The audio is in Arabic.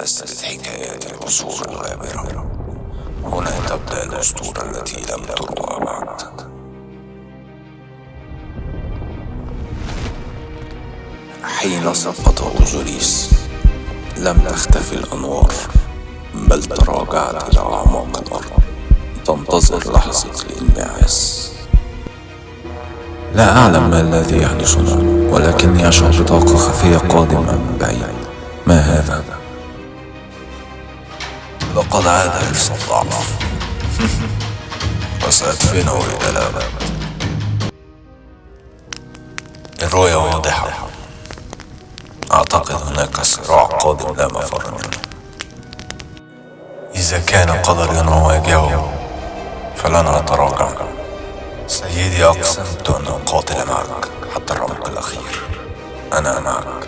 تسرد حكايات العصور الغابرة. هنا تبدأ الأسطورة التي لم تروى بعد. حين سقط أوزوريس لم تختفي الأنوار، بل تراجعت إلى أعماق الأرض تنتظر لحظة الانبعاث. لا أعلم ما الذي يحدثنا، ولكني أشعر بطاقة خفية قادمة من بعيد. ما هذا؟ لقد عاد إلسا الضعف وسأدفنه إلى الأبد. الرؤية واضحة، أعتقد هناك صراع قادم لا مفر منه. إذا كان قدري أن أواجهه فلن أتراجع. سيدي، أقسمت أن أقاتل معك حتى الرمق الأخير. أنا معك.